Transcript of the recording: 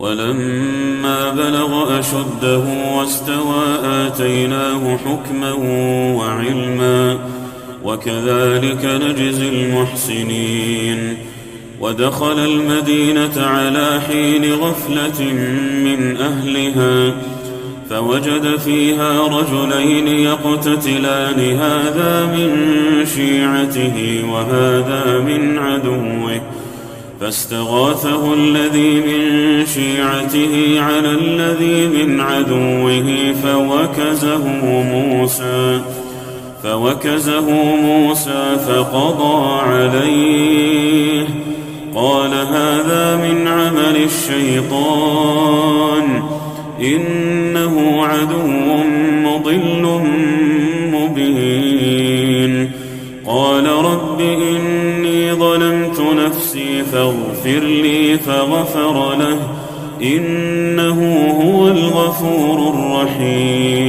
ولما بلغ أشده واستوى آتيناه حكما وعلما وكذلك نجزي المحسنين. ودخل المدينة على حين غفلة من أهلها فوجد فيها رجلين يقتتلان هذا من شيعته وهذا من عدوه فاستغاثه الذي من شيعته على الذي من عدوه فوكزه موسى فقضى عليه قال هذا من عمل الشيطان إنه عدو مضل مبين. قال رب إني ظلمت نفسي فاغفر لي فغفر له إنه هو الغفور الرحيم.